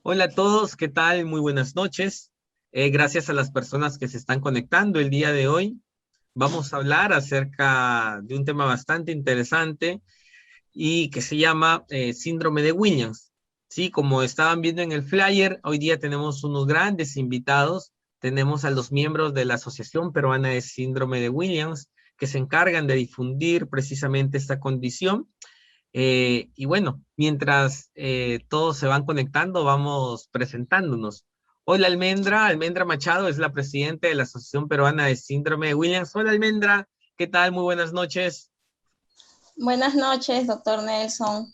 Hola a todos, ¿qué tal? Muy buenas noches. Gracias a las personas que se están conectando el día de hoy. Vamos a hablar acerca de un tema bastante interesante y que se llama síndrome de Williams. Sí, como estaban viendo en el flyer, hoy día tenemos unos grandes invitados. Tenemos a los miembros de la Asociación Peruana de Síndrome de Williams que se encargan de difundir precisamente esta condición. Y bueno, mientras todos se van conectando, vamos presentándonos. Hola Almendra, Almendra Machado es la presidenta de la Asociación Peruana de Síndrome de Williams. Hola Almendra, ¿qué tal? Muy buenas noches. Buenas noches, doctor Nelson.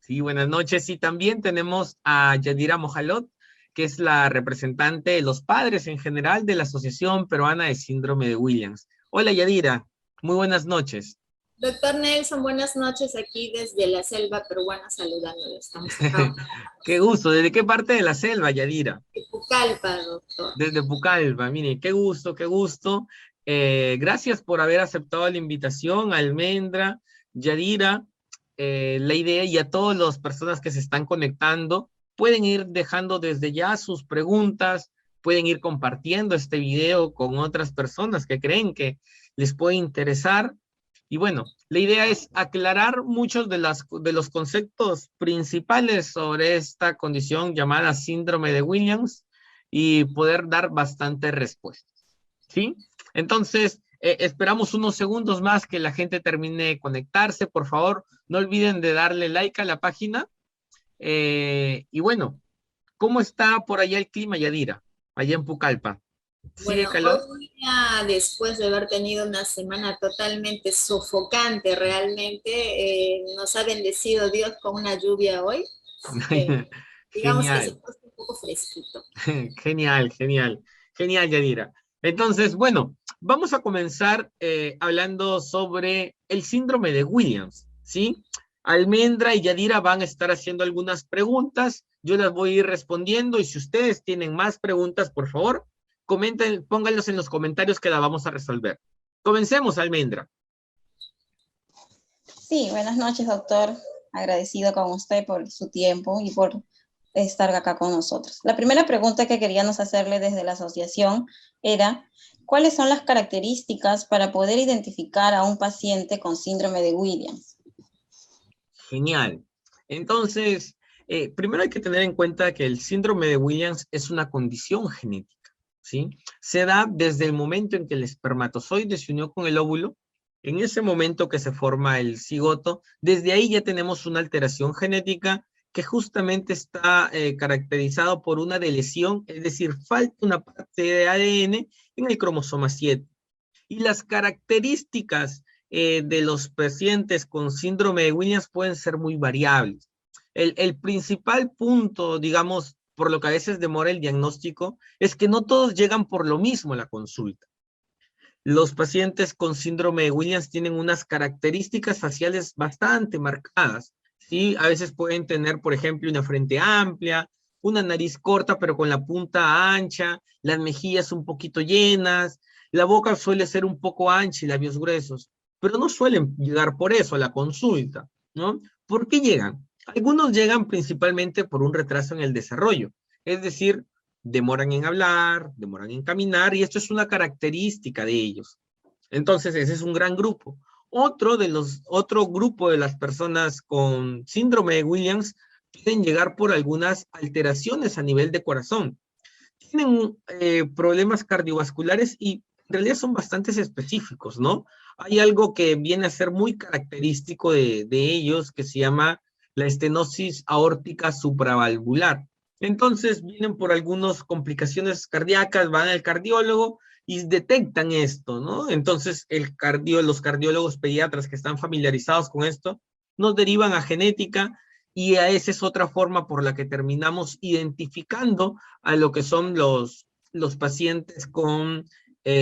Sí, buenas noches. Y también tenemos a Yadira Mojalot, que es la representante de los padres en general de la Asociación Peruana de Síndrome de Williams. Hola Yadira, muy buenas noches. Doctor Nelson, buenas noches aquí desde la selva peruana saludándolo. Estamos acá Qué gusto. ¿Desde qué parte de la selva, Yadira? en Pucallpa, doctor. Desde Pucallpa, mire, qué gusto, qué gusto. Gracias por haber aceptado la invitación, Almendra, Yadira, la idea y a todas las personas que se están conectando. Pueden ir dejando desde ya sus preguntas, pueden ir compartiendo este video con otras personas que creen que les puede interesar. Y bueno, la idea es aclarar muchos de los conceptos principales sobre esta condición llamada síndrome de Williams y poder dar bastantes respuestas, ¿sí? Entonces, esperamos unos segundos más que la gente termine de conectarse. Por favor, no olviden de darle like a la página. Y bueno, ¿cómo está por allá el clima, Yadira? Allá en Pucallpa. ¿Sigue Bueno, calor? hoy día, después de haber tenido una semana totalmente sofocante, realmente nos ha bendecido Dios con una lluvia hoy. Así que digamos que se Genial. ha puesto un poco fresquito. Genial, genial, genial, Yadira. Entonces, bueno, vamos a comenzar hablando sobre el síndrome de Williams, ¿sí? Almendra y Yadira van a estar haciendo algunas preguntas, yo las voy a ir respondiendo y si ustedes tienen más preguntas, por favor, comenten, pónganlos en los comentarios que la vamos a resolver. Comencemos, Almendra. Sí, buenas noches, doctor. Agradecido con usted por su tiempo y por estar acá con nosotros. La primera pregunta que queríamos hacerle desde la asociación era, ¿cuáles son las características para poder identificar a un paciente con síndrome de Williams? Genial. Entonces, primero hay que tener en cuenta que el síndrome de Williams es una condición genética, ¿sí? Se da desde el momento en que el espermatozoide se unió con el óvulo, en ese momento que se forma el cigoto, desde ahí ya tenemos una alteración genética que justamente está caracterizado por una deleción, es decir, falta una parte de ADN en el cromosoma 7. Y las características de los pacientes con síndrome de Williams pueden ser muy variables. El principal punto, digamos, por lo que a veces demora el diagnóstico, es que no todos llegan por lo mismo a la consulta. Los pacientes con síndrome de Williams tienen unas características faciales bastante marcadas, ¿sí? A veces pueden tener, por ejemplo, una frente amplia, una nariz corta pero con la punta ancha, las mejillas un poquito llenas, la boca suele ser un poco ancha y labios gruesos, pero no suelen llegar por eso a la consulta, ¿no? ¿Por qué llegan? Algunos llegan principalmente por un retraso en el desarrollo, es decir, demoran en hablar, demoran en caminar, y esto es una característica de ellos. Entonces, ese es un gran grupo. Otro grupo de las personas con síndrome de Williams pueden llegar por algunas alteraciones a nivel de corazón. Tienen problemas cardiovasculares y en realidad son bastante específicos, ¿no? Hay algo que viene a ser muy característico de ellos que se llama la estenosis aórtica supravalvular. Entonces vienen por algunas complicaciones cardíacas, van al cardiólogo y detectan esto, ¿no? Entonces los cardiólogos pediatras que están familiarizados con esto nos derivan a genética y a esa es otra forma por la que terminamos identificando a lo que son los pacientes con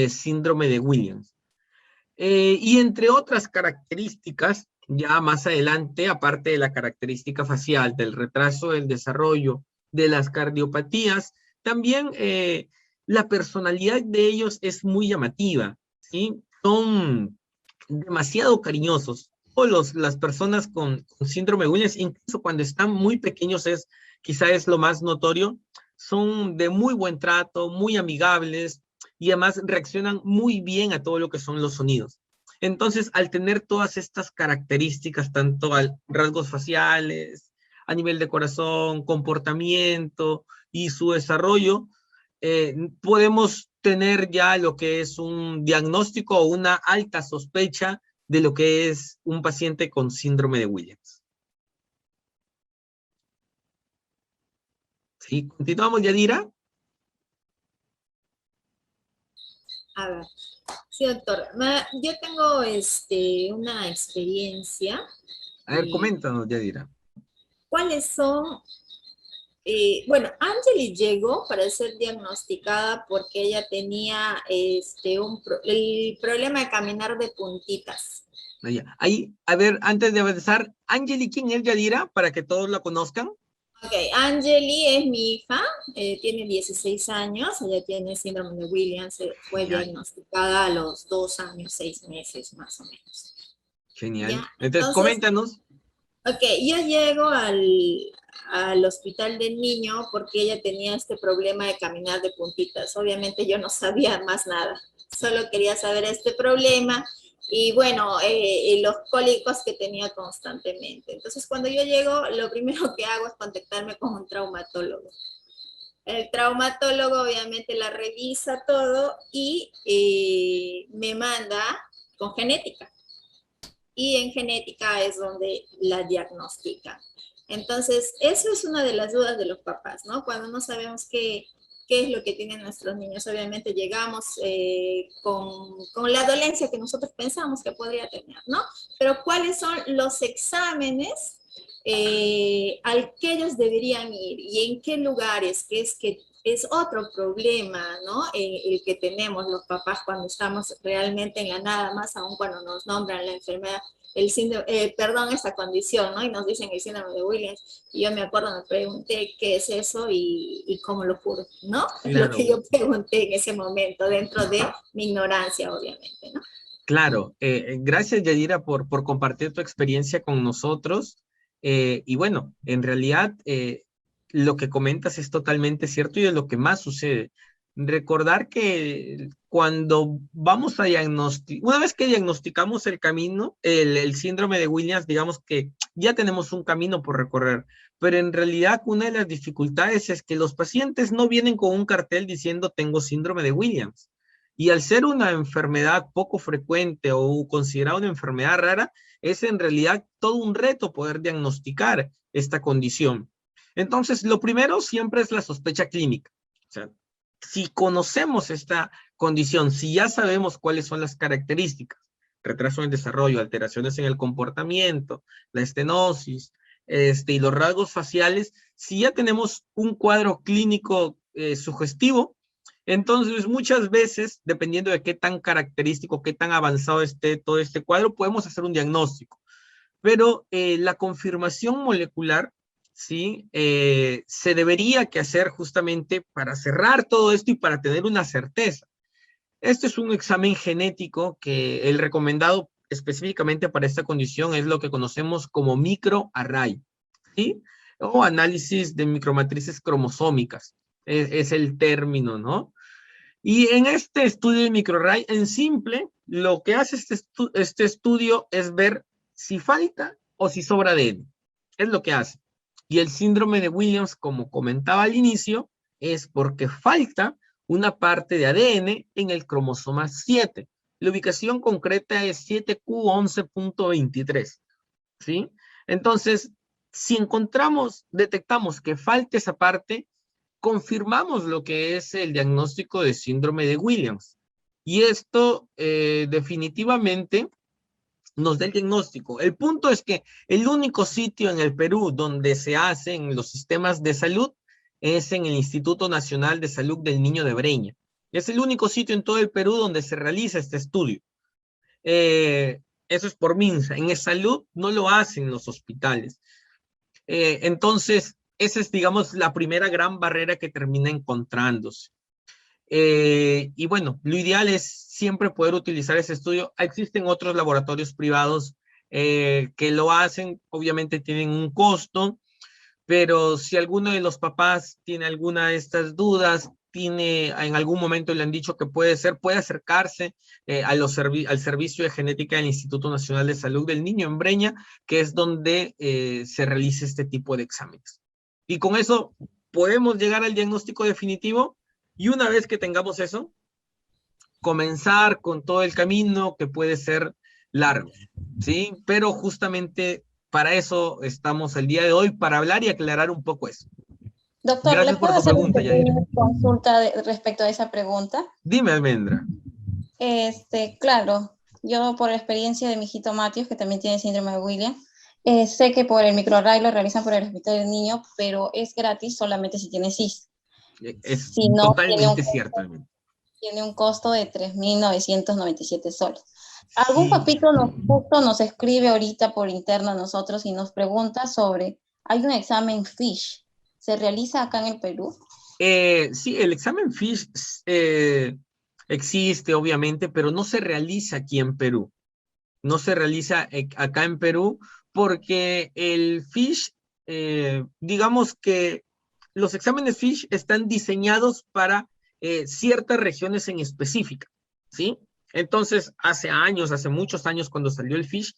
síndrome de Williams. Y entre otras características, ya más adelante, aparte de la característica facial, del retraso del desarrollo, de las cardiopatías, también la personalidad de ellos es muy llamativa, ¿sí? Son demasiado cariñosos. O las personas con síndrome de Williams, incluso cuando están muy pequeños, es quizá es lo más notorio, son de muy buen trato, muy amigables y además reaccionan muy bien a todo lo que son los sonidos. Entonces, al tener todas estas características, tanto a rasgos faciales, a nivel de corazón, comportamiento y su desarrollo, podemos tener ya lo que es un diagnóstico o una alta sospecha de lo que es un paciente con síndrome de Williams. ¿Sí? ¿Continuamos, Yadira? A ver, sí, doctor. Yo tengo una experiencia. A ver, coméntanos, Yadira. ¿Cuáles son? Bueno, Angeli llegó para ser diagnosticada porque ella tenía el problema de caminar de puntitas. Ahí, a ver, antes de avanzar, Angeli, ¿quién es Yadira? Para que todos la conozcan. Ok, Angeli es mi hija, tiene 16 años, ella tiene síndrome de Williams, fue diagnosticada a los 2 años, 6 meses más o menos. Genial. ¿Ya? Entonces, coméntanos. Ok, yo llego al hospital del niño porque ella tenía este problema de caminar de puntitas. Obviamente yo no sabía más nada, solo quería saber este problema y bueno, los cólicos que tenía constantemente. Entonces cuando yo llego, lo primero que hago es contactarme con un traumatólogo. El traumatólogo obviamente la revisa todo y me manda con genética. Y en genética es donde la diagnostican. Entonces, eso es una de las dudas de los papás, ¿no? Cuando no sabemos qué es lo que tienen nuestros niños, obviamente llegamos con la dolencia que nosotros pensamos que podría tener, ¿no? Pero ¿cuáles son los exámenes al que ellos deberían ir y en qué lugares? Que es otro problema, ¿no? El que tenemos los papás cuando estamos realmente en la nada, más aún cuando nos nombran la enfermedad, el síndrome, esta condición, ¿no? Y nos dicen el síndrome de Williams. Y yo me acuerdo, me pregunté qué es eso y cómo lo curo, ¿no? Claro. Lo que yo pregunté en ese momento, dentro de mi ignorancia, obviamente, ¿no? Claro, gracias, Yadira, por compartir tu experiencia con nosotros. Y bueno, en realidad, lo que comentas es totalmente cierto y es lo que más sucede. Recordar que cuando vamos a diagnosticar, una vez que diagnosticamos el camino, el síndrome de Williams, digamos que ya tenemos un camino por recorrer, pero en realidad una de las dificultades es que los pacientes no vienen con un cartel diciendo tengo síndrome de Williams. Y al ser una enfermedad poco frecuente o considerada una enfermedad rara, es en realidad todo un reto poder diagnosticar esta condición. Entonces, lo primero siempre es la sospecha clínica. O sea, si conocemos esta condición, si ya sabemos cuáles son las características, retraso en el desarrollo, alteraciones en el comportamiento, la estenosis, y los rasgos faciales, si ya tenemos un cuadro clínico sugestivo, entonces muchas veces, dependiendo de qué tan característico, qué tan avanzado esté todo este cuadro, podemos hacer un diagnóstico. Pero la confirmación molecular, ¿sí? Se debería que hacer justamente para cerrar todo esto y para tener una certeza. Este es un examen genético que el recomendado específicamente para esta condición es lo que conocemos como microarray, ¿sí? O análisis de micromatrices cromosómicas, es el término, ¿no? Y en este estudio de microarray, en simple, lo que hace este estudio es ver si falta o si sobra ADN. Es lo que hace. Y el síndrome de Williams, como comentaba al inicio, es porque falta una parte de ADN en el cromosoma 7. La ubicación concreta es 7q11.23, ¿sí? Entonces, si detectamos que falta esa parte, confirmamos lo que es el diagnóstico de síndrome de Williams. Y esto definitivamente nos da el diagnóstico. El punto es que el único sitio en el Perú donde se hacen los sistemas de salud es en el Instituto Nacional de Salud del Niño de Breña. Es el único sitio en todo el Perú donde se realiza este estudio. Eso es por MINSA. En salud no lo hacen los hospitales. Entonces, esa es, digamos, la primera gran barrera que termina encontrándose. Y bueno, lo ideal es siempre poder utilizar ese estudio. Existen otros laboratorios privados que lo hacen, obviamente tienen un costo, pero si alguno de los papás tiene alguna de estas dudas, en algún momento le han dicho que puede acercarse al Servicio de Genética del Instituto Nacional de Salud del Niño en Breña, que es donde se realiza este tipo de exámenes. Y con eso podemos llegar al diagnóstico definitivo, y una vez que tengamos eso, comenzar con todo el camino que puede ser largo, ¿sí? Pero justamente para eso estamos el día de hoy, para hablar y aclarar un poco eso. Doctor, Gracias ¿le puedo por tu hacer pregunta, una Yadira. consulta respecto a esa pregunta? Dime, Almendra. Claro, yo por la experiencia de mi hijito Matios, que también tiene síndrome de Williams, sé que por el microarray lo realizan por el Hospital del Niño, pero es gratis solamente si tiene CIS. Es Si no, totalmente cierto, Almendra. Tiene un costo de 3.997 soles. Algún papito nos escribe ahorita por interno a nosotros y nos pregunta sobre, hay un examen FISH, ¿se realiza acá en el Perú? Sí, el examen FISH existe, obviamente, pero no se realiza aquí en Perú. No se realiza acá en Perú porque el FISH, digamos que los exámenes FISH están diseñados para ciertas regiones en específica, ¿sí? Entonces, hace muchos años, cuando salió el FISH,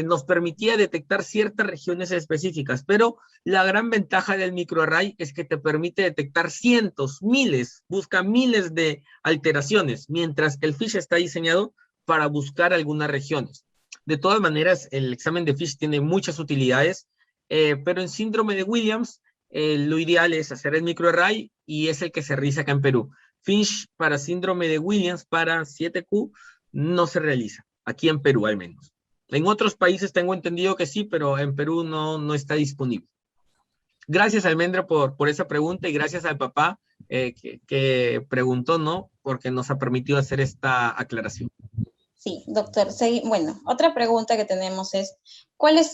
nos permitía detectar ciertas regiones específicas, pero la gran ventaja del microarray es que te permite detectar cientos, miles, busca miles de alteraciones, mientras que el FISH está diseñado para buscar algunas regiones. De todas maneras, el examen de FISH tiene muchas utilidades, pero en síndrome de Williams, lo ideal es hacer el microarray y es el que se realiza acá en Perú. FISH para síndrome de Williams, para 7Q, no se realiza, aquí en Perú al menos. En otros países tengo entendido que sí, pero en Perú no está disponible. Gracias, Almendra, por esa pregunta, y gracias al papá que preguntó, ¿no? Porque nos ha permitido hacer esta aclaración. Sí, doctor. Bueno, otra pregunta que tenemos es,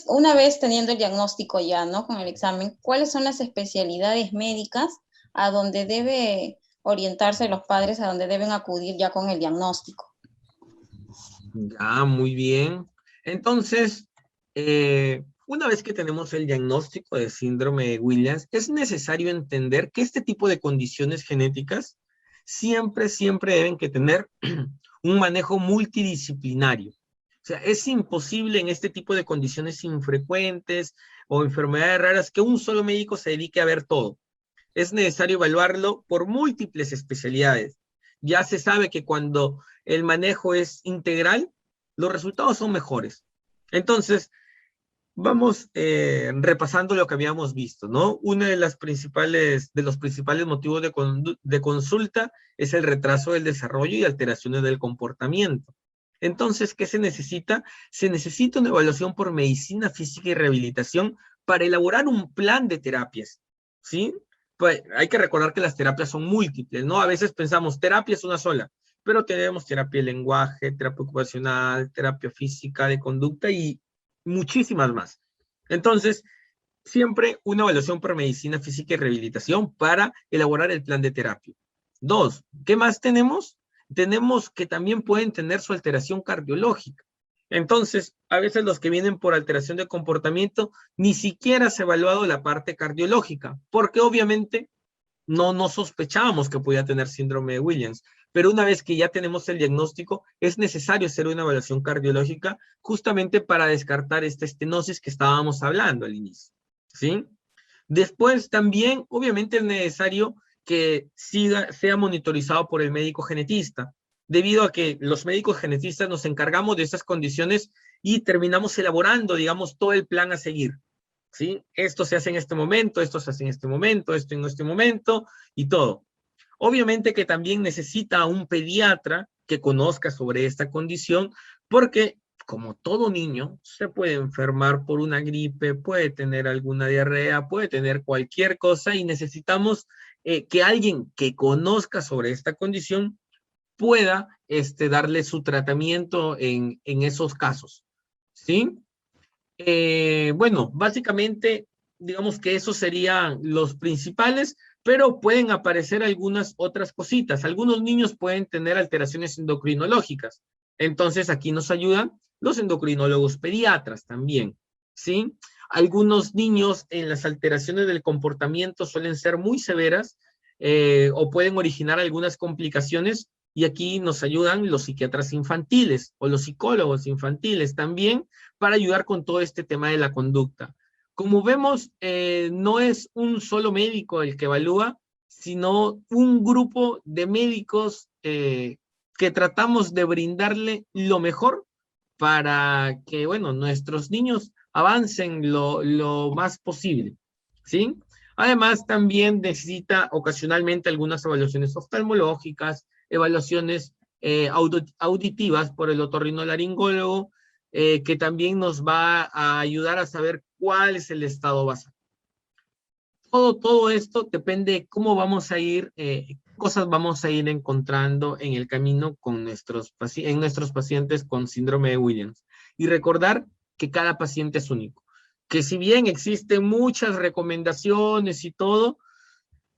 una vez teniendo el diagnóstico ya, ¿no? Con el examen, ¿cuáles son las especialidades médicas a donde debe orientarse los padres, a donde deben acudir ya con el diagnóstico? Ya, muy bien. Entonces, una vez que tenemos el diagnóstico de síndrome de Williams, es necesario entender que este tipo de condiciones genéticas siempre deben que tener un manejo multidisciplinario. O sea, es imposible en este tipo de condiciones infrecuentes o enfermedades raras que un solo médico se dedique a ver todo. Es necesario evaluarlo por múltiples especialidades. Ya se sabe que cuando el manejo es integral, los resultados son mejores. Entonces, vamos repasando lo que habíamos visto, ¿no? Uno de los principales motivos de consulta es el retraso del desarrollo y alteraciones del comportamiento. Entonces, ¿qué se necesita? Se necesita una evaluación por medicina física y rehabilitación para elaborar un plan de terapias, ¿sí? Pues hay que recordar que las terapias son múltiples, ¿no? A veces pensamos, terapia es una sola, pero tenemos terapia de lenguaje, terapia ocupacional, terapia física, de conducta y muchísimas más. Entonces, siempre una evaluación por medicina física y rehabilitación para elaborar el plan de terapia. 2, ¿qué más tenemos? Tenemos que también pueden tener su alteración cardiológica. Entonces, a veces los que vienen por alteración de comportamiento ni siquiera se ha evaluado la parte cardiológica, porque obviamente no sospechábamos que podía tener síndrome de Williams, pero una vez que ya tenemos el diagnóstico, es necesario hacer una evaluación cardiológica justamente para descartar esta estenosis que estábamos hablando al inicio, ¿sí? Después también, obviamente, es necesario que sea monitorizado por el médico genetista, debido a que los médicos genetistas nos encargamos de esas condiciones y terminamos elaborando, digamos, todo el plan a seguir, ¿sí? Esto se hace en este momento, esto se hace en este momento, esto en este momento y todo. Obviamente que también necesita un pediatra que conozca sobre esta condición, porque como todo niño se puede enfermar por una gripe, puede tener alguna diarrea, puede tener cualquier cosa y necesitamos que alguien que conozca sobre esta condición pueda darle su tratamiento en esos casos, ¿sí? Bueno, básicamente, digamos que esos serían los principales, pero pueden aparecer algunas otras cositas. Algunos niños pueden tener alteraciones endocrinológicas. Entonces, aquí nos ayudan los endocrinólogos pediatras también, ¿sí? Algunos niños en las alteraciones del comportamiento suelen ser muy severas o pueden originar algunas complicaciones, y aquí nos ayudan los psiquiatras infantiles o los psicólogos infantiles también para ayudar con todo este tema de la conducta. Como vemos, no es un solo médico el que evalúa, sino un grupo de médicos que tratamos de brindarle lo mejor para que, bueno, nuestros niños avancen lo más posible, ¿sí? Además, también necesita ocasionalmente algunas evaluaciones oftalmológicas, evaluaciones auditivas por el otorrinolaringólogo, que también nos va a ayudar a saber cuál es el estado basal. Todo esto depende de cómo vamos a ir, cosas vamos a ir encontrando en el camino con nuestros pacientes con síndrome de Williams. Y recordar que cada paciente es único. Que si bien existen muchas recomendaciones y todo,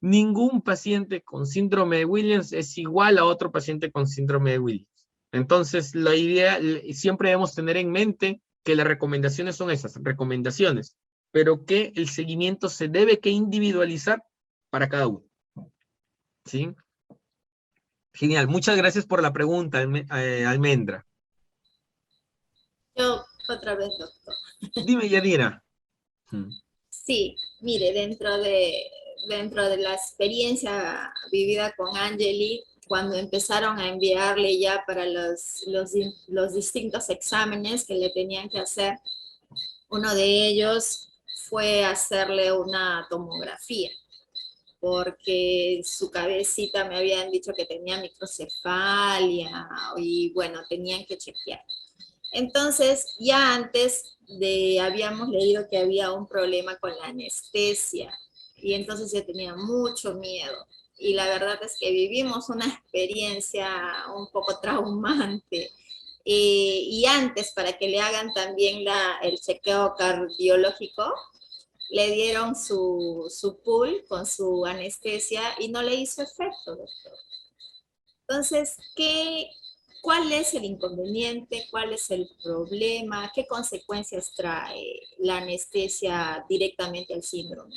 ningún paciente con síndrome de Williams es igual a otro paciente con síndrome de Williams. Entonces, la idea, siempre debemos tener en mente que las recomendaciones son esas, recomendaciones, pero que el seguimiento se debe que individualizar para cada uno. ¿Sí? Genial, muchas gracias por la pregunta, Almendra. Yo, otra vez, doctor. Dime, Yadira. Sí, mire, dentro de la experiencia vivida con Angeli, cuando empezaron a enviarle ya para los distintos exámenes que le tenían que hacer, uno de ellos fue hacerle una tomografía, porque su cabecita me habían dicho que tenía microcefalia y bueno, tenían que chequear. Entonces, ya antes habíamos leído que había un problema con la anestesia y entonces yo tenía mucho miedo. Y la verdad es que vivimos una experiencia un poco traumante. Y antes, para que le hagan también el chequeo cardiológico, le dieron su pool con su anestesia y no le hizo efecto, doctor. Entonces, ¿cuál es el inconveniente? ¿Cuál es el problema? ¿Qué consecuencias trae la anestesia directamente al síndrome?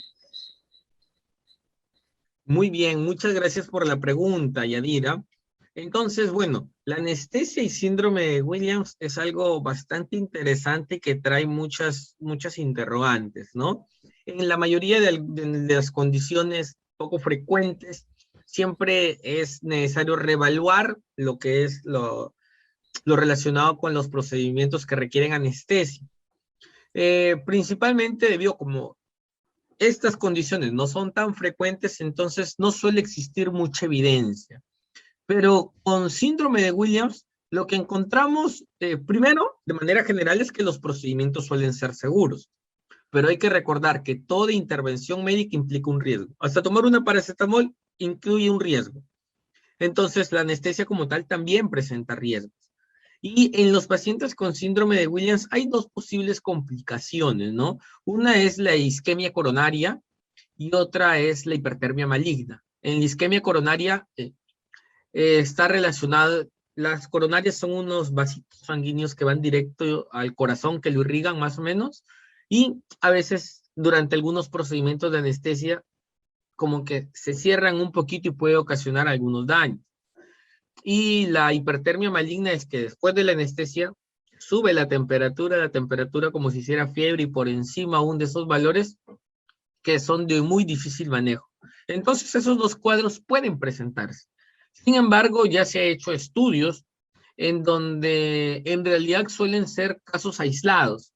Muy bien, muchas gracias por la pregunta, Yadira. Entonces, bueno, la anestesia y síndrome de Williams es algo bastante interesante que trae muchas interrogantes, ¿no? En la mayoría de las condiciones poco frecuentes, siempre es necesario reevaluar lo que es lo relacionado con los procedimientos que requieren anestesia. Principalmente debido como estas condiciones no son tan frecuentes, entonces no suele existir mucha evidencia. Pero con síndrome de Williams, lo que encontramos, primero, de manera general, es que los procedimientos suelen ser seguros. Pero hay que recordar que toda intervención médica implica un riesgo. Hasta tomar una paracetamol incluye un riesgo. Entonces, la anestesia como tal también presenta riesgos. Y en los pacientes con síndrome de Williams hay dos posibles complicaciones, ¿no? Una es la isquemia coronaria y otra es la hipertermia maligna. En la isquemia coronaria está relacionada, las coronarias son unos vasitos sanguíneos que van directo al corazón, que lo irrigan más o menos, y a veces durante algunos procedimientos de anestesia como que se cierran un poquito y puede ocasionar algunos daños. Y la hipertermia maligna es que después de la anestesia sube la temperatura como si hiciera fiebre y por encima aún de esos valores que son de muy difícil manejo. Entonces esos dos cuadros pueden presentarse. Sin embargo, ya se ha hecho estudios en donde en realidad suelen ser casos aislados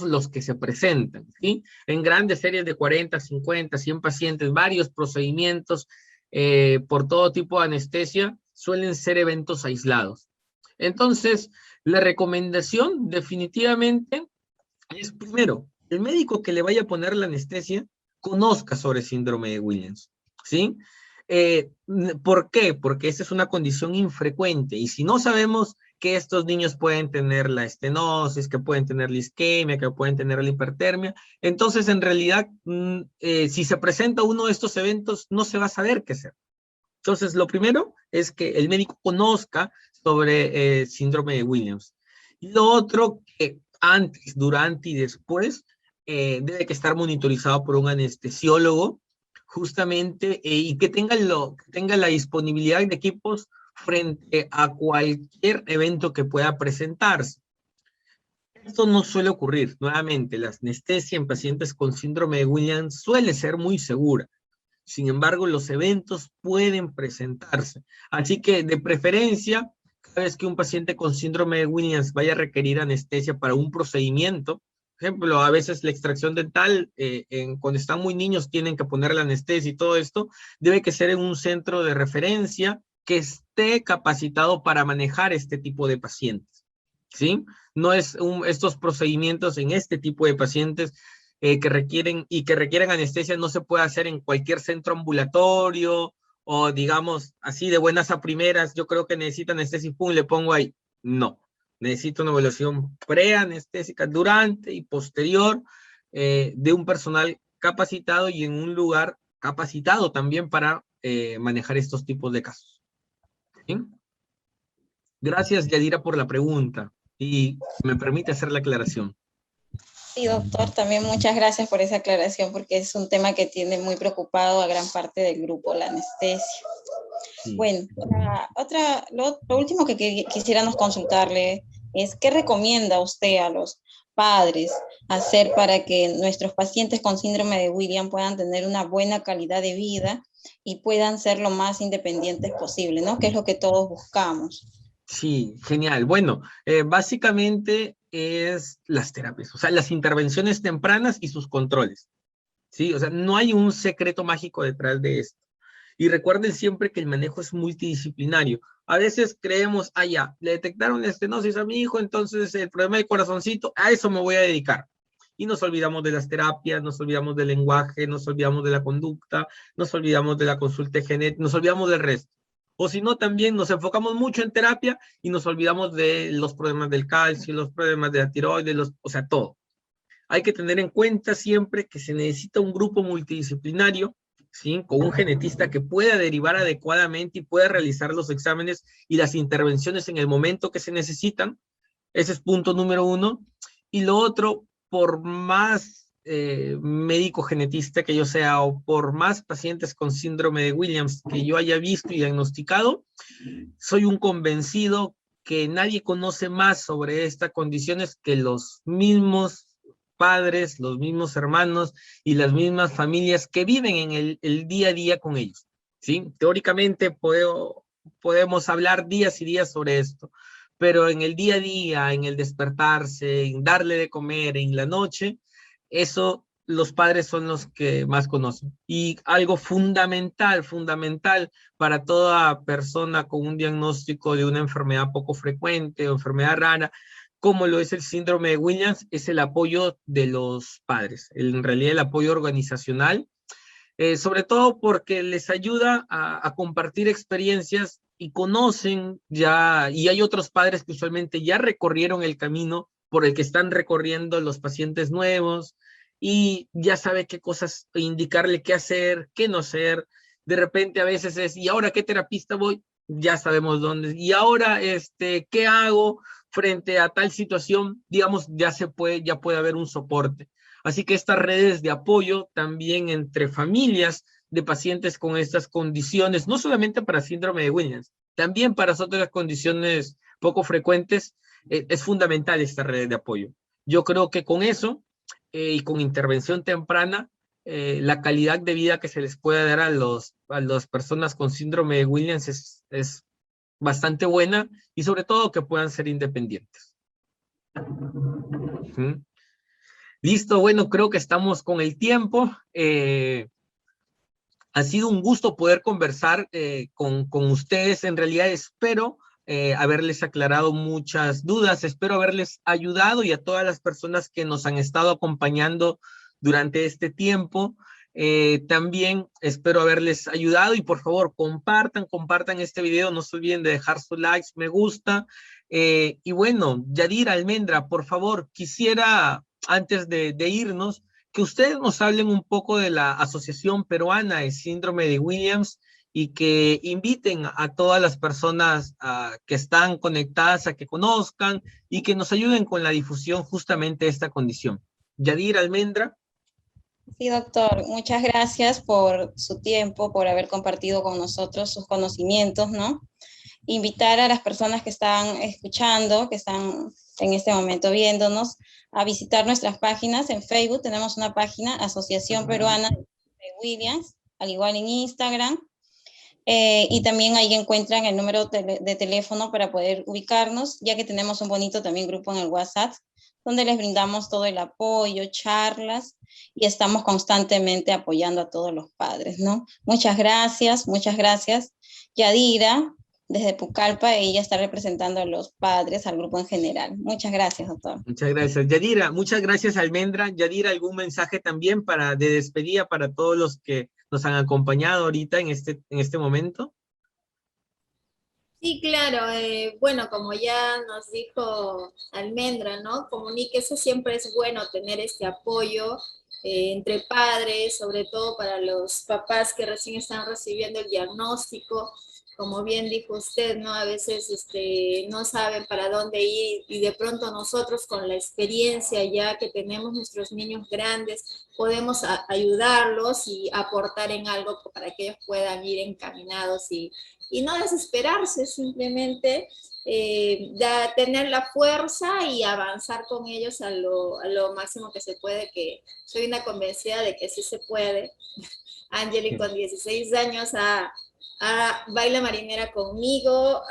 los que se presentan, ¿sí? En grandes series de 40, 50, 100 pacientes, varios procedimientos, por todo tipo de anestesia, suelen ser eventos aislados. Entonces, la recomendación definitivamente es, primero, el médico que le vaya a poner la anestesia conozca sobre síndrome de Williams, ¿sí? ¿Por qué? Porque esta es una condición infrecuente, y si no sabemos que estos niños pueden tener la estenosis, que pueden tener la isquemia, que pueden tener la hipertermia, entonces en realidad si se presenta uno de estos eventos no se va a saber qué hacer. Entonces lo primero es que el médico conozca sobre síndrome de Williams. Y lo otro, que antes, durante y después, debe que estar monitorizado por un anestesiólogo, justamente, y que tenga la disponibilidad de equipos frente a cualquier evento que pueda presentarse. Esto no suele ocurrir. Nuevamente, la anestesia en pacientes con síndrome de Williams suele ser muy segura. Sin embargo, los eventos pueden presentarse. Así que, de preferencia, cada vez que un paciente con síndrome de Williams vaya a requerir anestesia para un procedimiento, por ejemplo, a veces la extracción dental, cuando están muy niños tienen que poner la anestesia y todo esto, debe que ser en un centro de referencia que esté capacitado para manejar este tipo de pacientes, ¿sí? No es estos procedimientos en este tipo de pacientes que requieren anestesia, no se puede hacer en cualquier centro ambulatorio o digamos así de buenas a primeras, yo creo que necesita anestesia y pum, le pongo ahí. No, necesita una evaluación preanestésica durante y posterior de un personal capacitado y en un lugar capacitado también para manejar estos tipos de casos. ¿Sí? Gracias, Yadira, por la pregunta y me permite hacer la aclaración. Sí, doctor, también muchas gracias por esa aclaración porque es un tema que tiene muy preocupado a gran parte del grupo, la anestesia. Sí. Bueno, lo último que quisiéramos consultarle es ¿qué recomienda usted a los padres hacer para que nuestros pacientes con síndrome de Williams puedan tener una buena calidad de vida y puedan ser lo más independientes posible, ¿no? Que es lo que todos buscamos. Sí, genial. Bueno, básicamente es las terapias, o sea, las intervenciones tempranas y sus controles, ¿sí? O sea, no hay un secreto mágico detrás de esto. Y recuerden siempre que el manejo es multidisciplinario. A veces creemos, ya, le detectaron estenosis a mi hijo, entonces el problema del corazoncito, a eso me voy a dedicar. Y nos olvidamos de las terapias, nos olvidamos del lenguaje, nos olvidamos de la conducta, nos olvidamos de la consulta genética, nos olvidamos del resto. O si no, también nos enfocamos mucho en terapia y nos olvidamos de los problemas del calcio, los problemas de la tiroides, o sea, todo. Hay que tener en cuenta siempre que se necesita un grupo multidisciplinario, ¿sí? Con un genetista que pueda derivar adecuadamente y pueda realizar los exámenes y las intervenciones en el momento que se necesitan. Ese es punto número uno. Y lo otro, por más médico genetista que yo sea o por más pacientes con síndrome de Williams que yo haya visto y diagnosticado, soy un convencido que nadie conoce más sobre estas condiciones que los mismos padres, los mismos hermanos y las mismas familias que viven en el día a día con ellos, ¿sí? Teóricamente podemos hablar días y días sobre esto, pero en el día a día, en el despertarse, en darle de comer, en la noche, eso los padres son los que más conocen. Y algo fundamental para toda persona con un diagnóstico de una enfermedad poco frecuente o enfermedad rara, como lo es el síndrome de Williams, es el apoyo de los padres, en realidad el apoyo organizacional, sobre todo porque les ayuda a compartir experiencias y conocen ya, y hay otros padres que usualmente ya recorrieron el camino por el que están recorriendo los pacientes nuevos y ya sabe qué cosas indicarle, qué hacer, qué no hacer. De repente a veces es, ¿y ahora qué terapista voy? Ya sabemos dónde. ¿Y ahora qué hago frente a tal situación? Digamos, ya puede haber un soporte. Así que estas redes de apoyo también entre familias de pacientes con estas condiciones, no solamente para síndrome de Williams, también para otras condiciones poco frecuentes, es fundamental esta red de apoyo. Yo creo que con eso y con intervención temprana, la calidad de vida que se les puede dar a las personas con síndrome de Williams es bastante buena y sobre todo que puedan ser independientes. Listo, bueno, creo que estamos con el tiempo. Ha sido un gusto poder conversar con ustedes. En realidad espero haberles aclarado muchas dudas, espero haberles ayudado y a todas las personas que nos han estado acompañando durante este tiempo. También espero haberles ayudado y por favor compartan este video, no se olviden de dejar su like, me gusta. Y bueno, Yadira, Almendra, por favor, quisiera antes de irnos que ustedes nos hablen un poco de la Asociación Peruana de Síndrome de Williams y que inviten a todas las personas que están conectadas a que conozcan y que nos ayuden con la difusión justamente de esta condición. Yadira Almendra. Sí, doctor, muchas gracias por su tiempo, por haber compartido con nosotros sus conocimientos, ¿no? Invitar a las personas que están escuchando, que están en este momento viéndonos, a visitar nuestras páginas en Facebook. Tenemos una página, Asociación Peruana de Williams, al igual en Instagram. Y también ahí encuentran el número de teléfono para poder ubicarnos, ya que tenemos un bonito también grupo en el WhatsApp, donde les brindamos todo el apoyo, charlas, y estamos constantemente apoyando a todos los padres, ¿no? Muchas gracias, Yadira, desde Pucallpa, ella está representando a los padres, al grupo en general. Muchas gracias, doctor. Muchas gracias, Yadira. Muchas gracias, Almendra. Yadira, ¿algún mensaje también de despedida para todos los que nos han acompañado ahorita en este momento? Sí, claro. Bueno, como ya nos dijo Almendra, ¿no? Comuníquese, siempre es bueno tener este apoyo entre padres, sobre todo para los papás que recién están recibiendo el diagnóstico. Como bien dijo usted, ¿no? A veces no saben para dónde ir y de pronto nosotros con la experiencia ya que tenemos nuestros niños grandes, podemos ayudarlos y aportar en algo para que ellos puedan ir encaminados y no desesperarse, simplemente tener la fuerza y avanzar con ellos a lo máximo que se puede, que soy una convencida de que sí se puede. Angeli con 16 años baila marinera conmigo,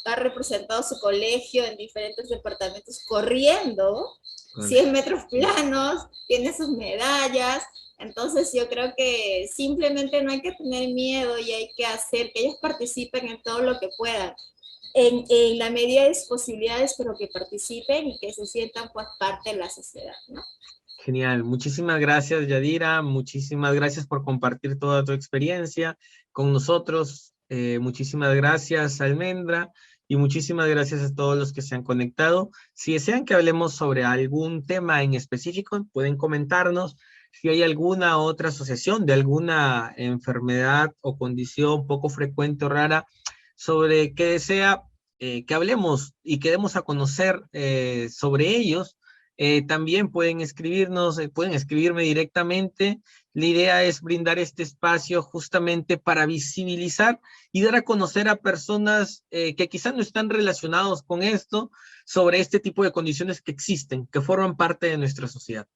ha representado su colegio en diferentes departamentos corriendo, 100 metros planos, tiene sus medallas. Entonces yo creo que simplemente no hay que tener miedo y hay que hacer que ellos participen en todo lo que puedan, en la medida de sus posibilidades, pero que participen y que se sientan pues parte de la sociedad, ¿no? Genial, muchísimas gracias, Yadira, muchísimas gracias por compartir toda tu experiencia con nosotros, muchísimas gracias, Almendra, y muchísimas gracias a todos los que se han conectado. Si desean que hablemos sobre algún tema en específico, pueden comentarnos. Si hay alguna otra asociación de alguna enfermedad o condición poco frecuente o rara sobre que desea que hablemos y que demos a conocer sobre ellos, también pueden escribirnos, pueden escribirme directamente. La idea es brindar este espacio justamente para visibilizar y dar a conocer a personas que quizás no están relacionados con esto, sobre este tipo de condiciones que existen, que forman parte de nuestra sociedad.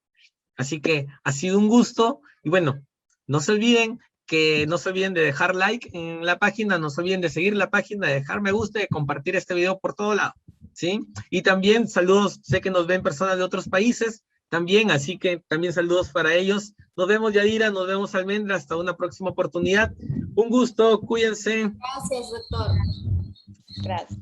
Así que ha sido un gusto y bueno, no se olviden de dejar like en la página, no se olviden de seguir la página, de dejar me gusta y de compartir este video por todo lado, ¿sí? Y también saludos, sé que nos ven personas de otros países también, así que también saludos para ellos. Nos vemos, Yadira, nos vemos, Almendra, hasta una próxima oportunidad. Un gusto, cuídense. Gracias, doctor. Gracias.